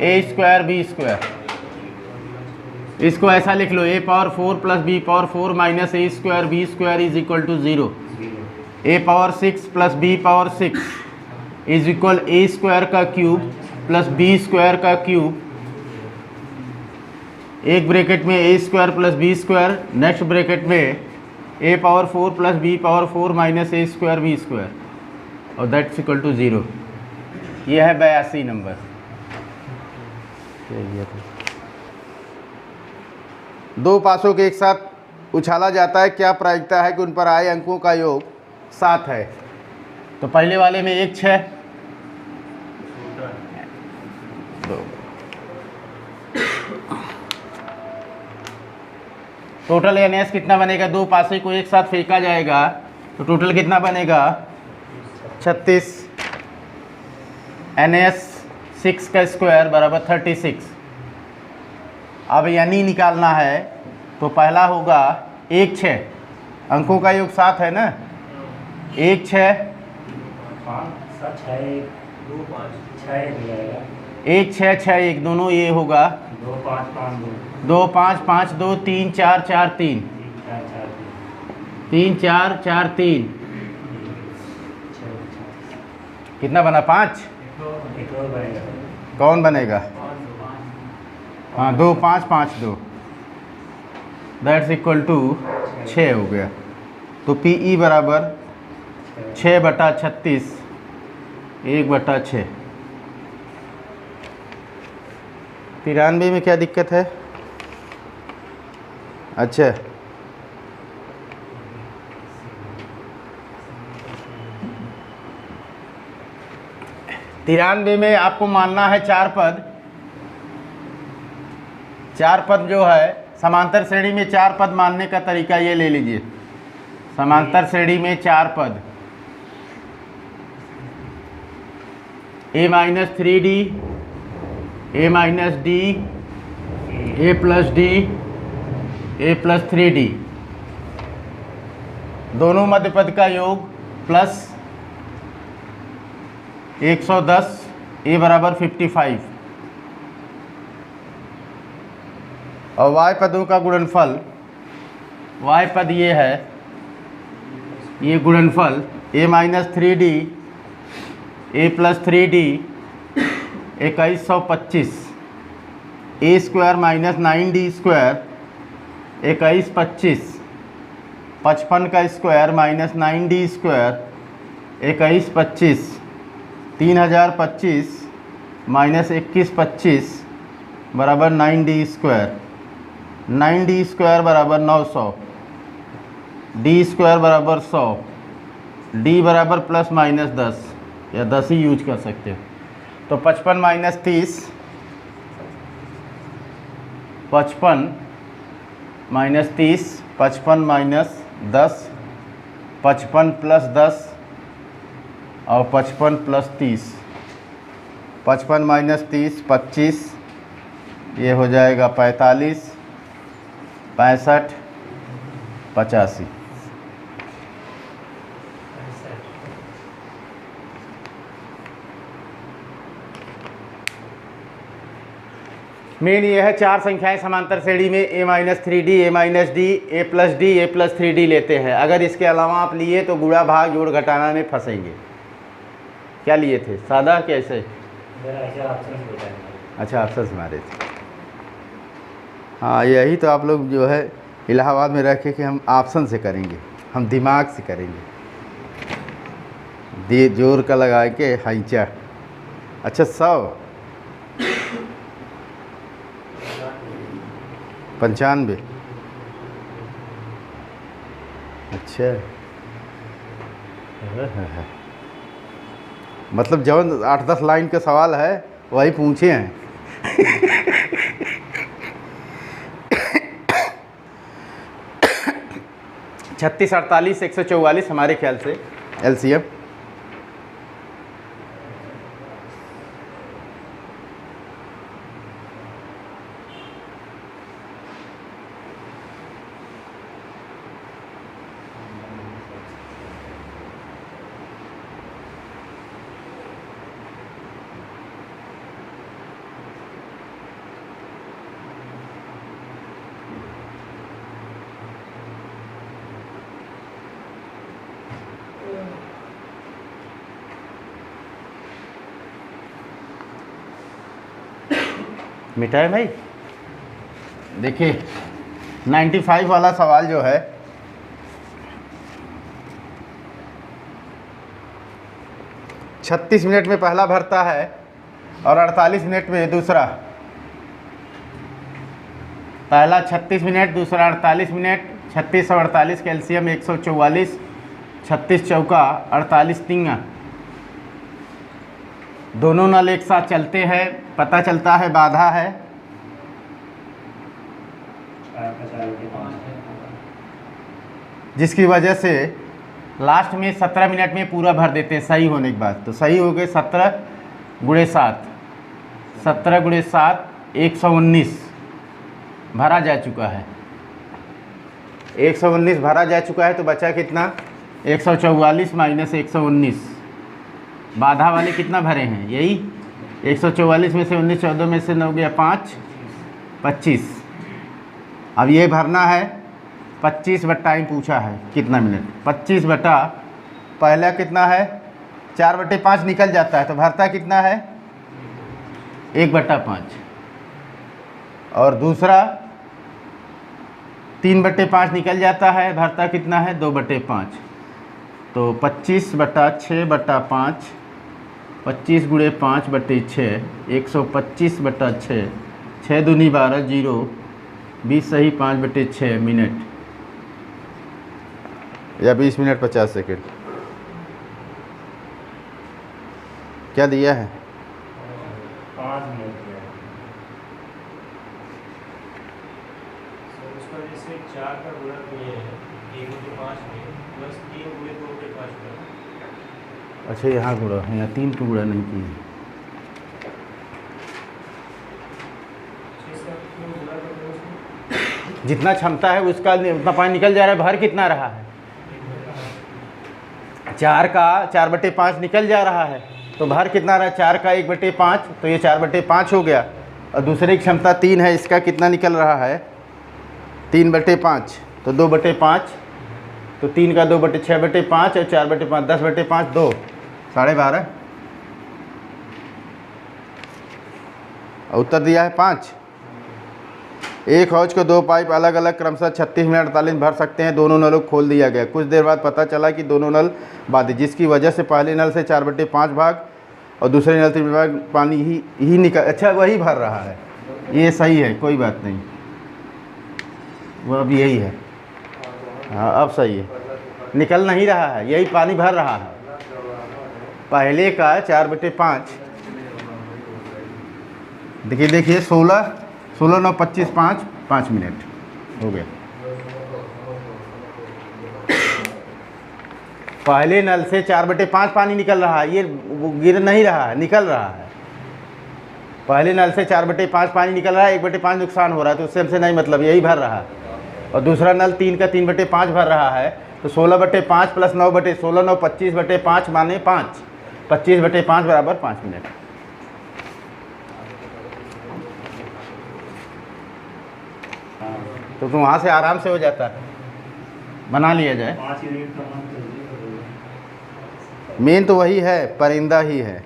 ए square b square. इसको ऐसा लिख लो, a power 4 plus b power 4 minus a square b square is equal to 0। A power 6 plus b power 6 is equal a square का cube plus b square का cube, एक bracket में a square plus b square, next bracket में a power 4 plus b power 4 minus a square b square, और that's equal to 0। यह है 82 number. दो पासों के एक साथ उछाला जाता है, क्या प्रायिकता है कि उन पर आए अंकों का योग 7 है? तो पहले वाले में 1 6 2, टोटल एन एस कितना बनेगा? दो पासे को एक साथ फेंका जाएगा तो टोटल कितना बनेगा? 36। एन एस 6 का स्क्वायर बराबर 36। अब यानी निकालना है तो पहला होगा 1 6, अंकों का योग 7 है ना, 1 6 1 6 6 1, दोनों ये होगा 2 5 5 2 3 4 4 3 3 4 4 3, कितना बना? 5। कौन बनेगा? हाँ 2 5 5 2, दैट्स इक्वल टू 6 हो गया। तो पी ई बराबर 6/36 1/6। 93 में क्या दिक्कत है? अच्छा, तिरानवे में आपको मानना है 4 पद। 4 पद जो है समांतर श्रेणी में 4 पद मानने का तरीका ये ले लीजिए। समांतर श्रेणी में 4 पद, a minus 3d, a minus d, a plus d, a plus 3d, दोनों मध्य पद का योग प्लस 110, a बराबर 55, और y पदों का गुणनफल, y पद ये है, ये गुणनफल a minus 3d, a plus 3d 2125, a square minus 9d square 2125, 55 का square minus 9d square 2125, 3025 minus 2125 बराबर 9d स्क्वायर, 9d स्क्वायर बराबर 900, d स्क्वायर बराबर 100, d बराबर प्लस माइनस 10 या 10 ही यूज कर सकते हो। तो 55 माइनस 30, 55 माइनस 30, 55 माइनस 10, 55 प्लस 10 और 55 प्लस 30, 55 माइनस 30 25, ये हो जाएगा 45, 65, 85। मेन ये है 4 संख्याएं समांतर श्रेणी में a minus 3d, a minus d, a plus d, a plus 3d लेते हैं। अगर इसके अलावा आप लिए तो गुणा भाग जोड़ घटाना में फंसेंगे। क्या लिए थे? सादा कैसे? अच्छा, ऑप्शन मारे थे। हाँ, यही तो आप लोग जो है इलाहाबाद में रखे कि हम ऑप्शन से करेंगे, हम दिमाग से करेंगे, दे जोर का लगा के हैचा। अच्छा 100 95, अच्छा मतलब जब 8-10 लाइन का सवाल है वही पूछे हैं। 36 48 144 हमारे ख्याल से एलसीएम। मिटाए भाई। देखिए 95 वाला सवाल जो है, छत्तीस मिनट में पहला भरता है और 48 मिनट में दूसरा। पहला 36 मिनट, दूसरा 48 मिनट। 36 और 48 कैल्शियम 144, 36 चौका 48 तिंगा। दोनों नल एक साथ चलते हैं, पता चलता है बाधा है, जिसकी वजह से लास्ट में 17 मिनट में पूरा भर देते हैं सही होने के बाद। तो सही हो गए 17 गुणे 7, 17 गुणे 7 119 भरा जा चुका है। 119 भरा जा चुका है, तो बचा कितना? 144 माइनस 119। बाधा वाले कितना भरे हैं? यही 144 में से 19, 14 में से 9 गया 5, 25। अब ये भरना है 25 बटा टाइम पूछा है कितना मिनट, 25 बटा पहला कितना है 4/5 निकल जाता है, तो भरता कितना है 1/5। और दूसरा 3/5 निकल जाता है, भरता कितना है 2/5। तो 25 बटा 6/5, 25 गुणे 5/6, 125 बटा 6, 6 दूनी 12, 0, 20 सही 5/6 मिनट या 20 मिनट 50 सेकेंड। क्या दिया है? 5 मिनट दिया है। उसका जैसे 4 का गुणा तो ये है 1/5 में प्लस 3 गुणे 2/5 में। अच्छा यहाँ गुणा है, यहाँ 3 का गुणा नहीं किया। जितना क्षमता है उसका उतना पानी निकल जा रहा है। भर कितना रहा है? 4 का 4/5 निकल जा रहा है, तो भर कितना रहा? 4 का 1/5, तो ये 4/5 हो गया। और दूसरे की क्षमता 3 है, इसका कितना निकल रहा है? 3/5, तो 2/5, तो 3 का 2/6/5 और 4/5 10/5 2, 12.5। और उत्तर दिया है 5। एक हौज को 2 पाइप अलग अलग क्रमशः 36 मिनट 48 भर सकते हैं। दोनों नलों को खोल दिया गया। कुछ देर बाद पता चला कि दोनों नल बाधित, जिसकी वजह से पहले नल से 4/5 भाग और दूसरे नल से भाग पानी ही निकल। अच्छा वही भर रहा है, ये सही है, कोई बात नहीं, वो अब यही है। हाँ अब सही है, निकल नहीं रहा है, यही पानी भर रहा है। पहले का 4/5 देखिए 16 9 25 5 मिनट हो गया। पहले नल से 4/5 पानी निकल रहा है, ये गिर नहीं रहा है, निकल रहा है। पहले नल से 4/5 पानी निकल रहा है, 1/5 नुकसान हो रहा है, तो उससे हमसे नहीं मतलब, यही भर रहा है। और दूसरा नल 3 का 3/5 भर रहा है, तो 16/5 प्लस 9/16 9 25/5 माने 5, 25/5 बराबर 5 मिनट। तो वहाँ से आराम से हो जाता है, बना लिया जाए। 5 यूनिट का मान मेन तो वही है, परिंदा ही है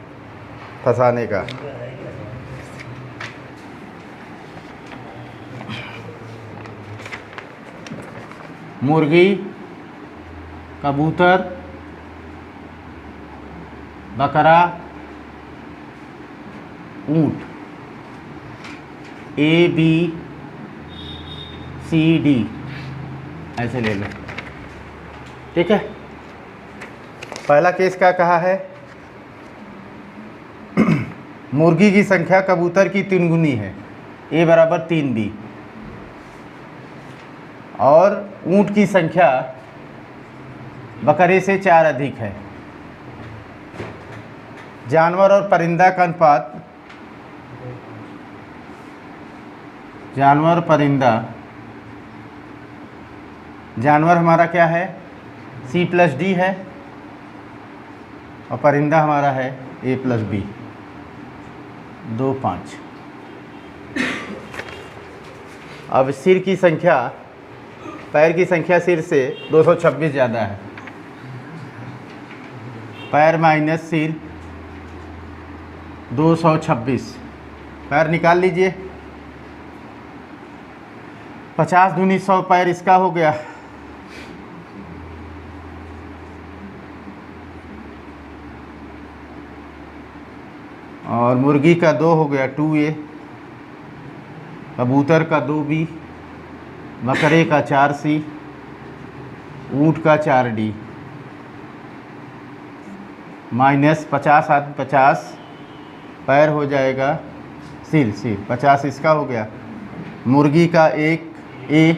फंसाने का। मुर्गी, कबूतर, बकरा, ऊंट, ABCD ऐसे ले लो, ठीक है। पहला केस क्या कहा है? मुर्गी की संख्या कबूतर की 3 गुनी है, A बराबर 3B, और ऊंट की संख्या बकरे से 4 अधिक है। जानवर और परिंदा का अनुपात, जानवर परिंदा, जानवर हमारा क्या है C+D है, और परिंदा हमारा है A+B 2-5। अब सिर की संख्या, पैर की संख्या सिर से 226 ज़्यादा है। पैर माइनस सिर 226, पैर निकाल लीजिए, 50 दूनी 100 पैर इसका हो गया। और मुर्गी का 2 हो गया 2A, कबूतर का 2B, बकरे का 4C, ऊँट का 4D, माइनस 50 आदमी 50 पैर हो जाएगा सिल 50 इसका हो गया। मुर्गी का 1A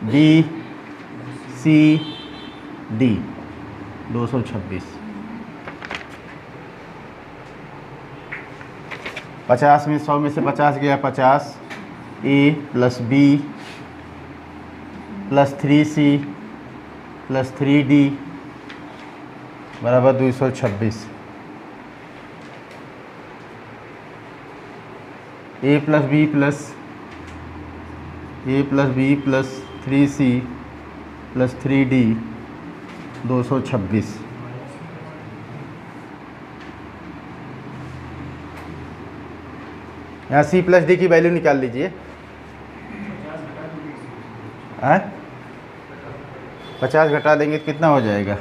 B C D 226। 50 में 100 में से 50 गया 50 A plus B plus 3C plus 3D बराबर 226। A plus B plus 3C plus 3D 226। यहाँ C प्लस D की वैल्यू निकाल लीजिए। 50 घटा देंगे तो कितना हो जाएगा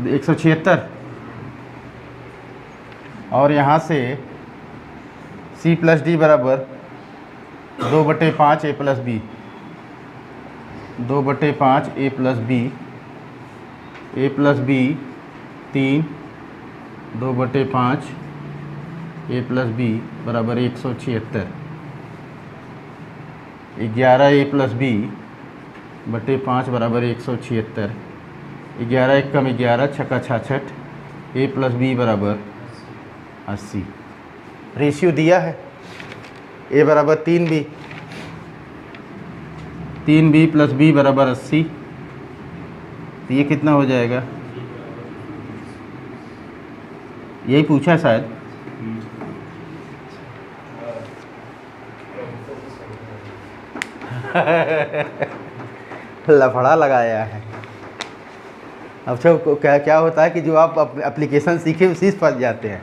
176। और यहाँ से C प्लस D बराबर 2/5 A plus B, 2/5 A plus B, A plus B 3, 2/5 A plus B बराबर 176। 11 A प्लस B बटे 5 बराबर 176। 11 एक कम 11 छक्का 66। A प्लस B बराबर 80। रेशियो दिया है A बराबर 3B, 3B प्लस B बराबर 80। तो ये कितना हो जाएगा, यही पूछा शायद। लफड़ा लगाया है। अब सब क्या होता है कि जो आप एप्लीकेशन सीखे उसी से फंस जाते हैं।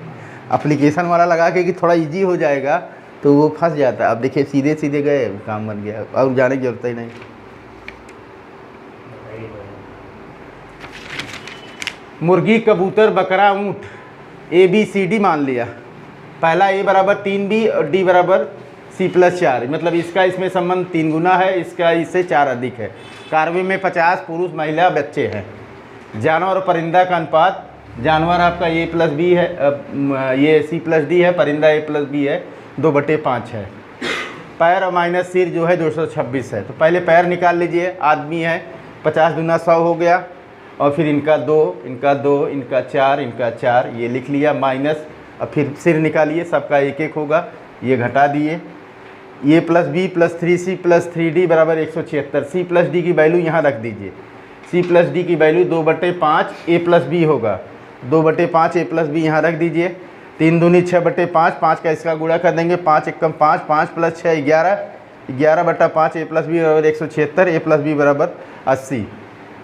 एप्लीकेशन वाला लगा के कि थोड़ा इजी हो जाएगा तो वो फंस जाता है। अब देखिए सीधे सीधे गए, काम बन गया, और जाने की जरूरत ही नहीं। मुर्गी, कबूतर, बकरा, ऊँट ABCD मान लिया। पहला A बराबर 3B और D बराबर C प्लस 4, मतलब इसका इसमें संबंध 3 गुना है, इसका इससे 4 अधिक है। कार्य में 50 पुरुष महिला बच्चे हैं। जानवर और परिंदा का अनुपात, जानवर आपका A प्लस B है, ये C प्लस D है, परिंदा A प्लस B है, 2/5 है। पैर और माइनस सिर जो है 226 है। तो पहले पैर निकाल लीजिए। आदमी है, 50 दूना 100 हो गया, और फिर इनका 2, इनका 2, इनका 4, इनका 4, ये लिख लिया माइनस। अब फिर सिर निकालिए, सबका 1-1 होगा, ये घटा दिए। A plus B plus 3C plus 3D बराबर 176। C प्लस D की वैल्यू यहाँ रख दीजिए। C प्लस D की वैल्यू 2/5 A प्लस B होगा। 2/5 A प्लस B यहाँ रख दीजिए। 3 दूनी 6/5, 5 का इसका गुणा कर देंगे, 5 एकम 5, 5 प्लस 6 11, 11/5 A प्लस B बराबर 176, A प्लस B बराबर 80।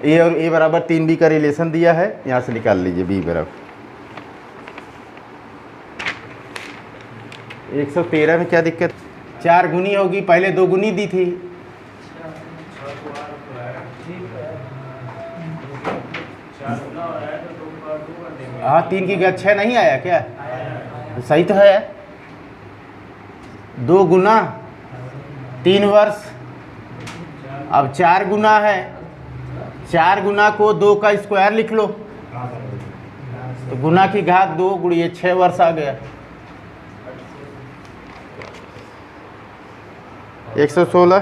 A और A बराबर 3B का रिलेशन दिया है, यहाँ से निकाल लीजिए B बराबर 113 में क्या दिक्कत। 4 गुनी होगी, पहले 2 गुनी दी थी। हाँ 3 की 6 नहीं आया क्या, सही तो है। 2 गुना 3 वर्ष, अब 4 गुना है, 4 गुना को 2 का स्क्वायर लिख लो, तो गुना की घात 2 गुणिये 6 वर्ष आ गया। 116।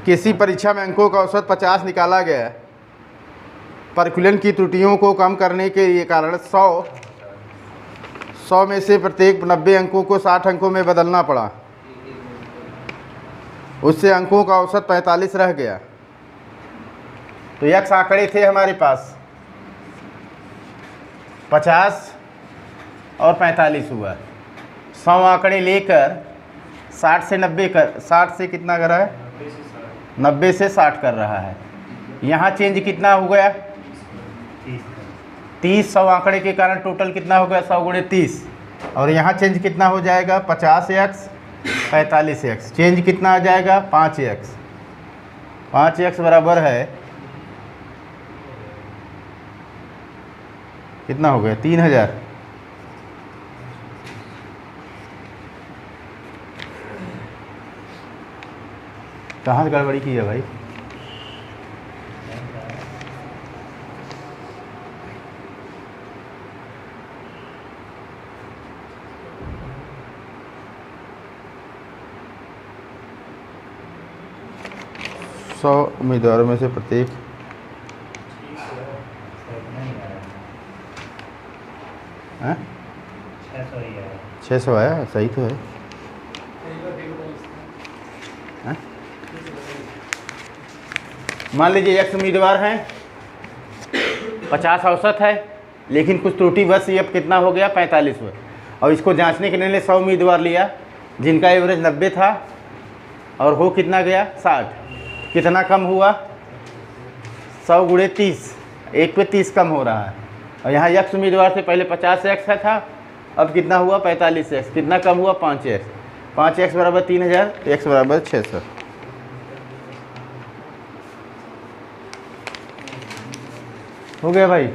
किसी परीक्षा में अंकों का औसत 50 निकाला गया है। परिकलन की त्रुटियों को कम करने के लिए कारण 100 में से प्रत्येक 90 अंकों को 60 अंकों में बदलना पड़ा। उससे अंकों का औसत 45 रह गया। तो यक्ष आंकड़े थे हमारे पास, 50 और 45 हुआ। 100 आंकड़े लेकर 60 से 90 कर, 60 से कितना कर रहा है, 90 से 60 कर रहा है। यहाँ चेंज कितना हो गया, 30 100 आंकड़े के कारण टोटल कितना हो गया 100 गुणे 30, और यहाँ चेंज कितना हो जाएगा 50x 45x, चेंज कितना आ जाएगा 5x। 5x बराबर है कितना हो गया 3000। कहाँ से गड़बड़ी की है भाई? सौ उम्मीदवारों में से प्रत्येक हैं 600 आया, सही तो है। हैं? मान लीजिए x उम्मीदवार हैं, 50 औसत है, लेकिन कुछ त्रुटि बस ये अब कितना हो गया 45 हुआ। और इसको जांचने के लिए 100 उम्मीदवार लिया जिनका एवरेज 90 था और हो कितना गया 60, कितना कम हुआ 100 गुणे 30, 1 पे 30 कम हो रहा है। और यहाँ x उम्मीदवार से पहले 50x है था, अब कितना हुआ 45x, कितना कम हुआ 5x। 5x बराबर 3000, x बराबर 600। हो गया भाई।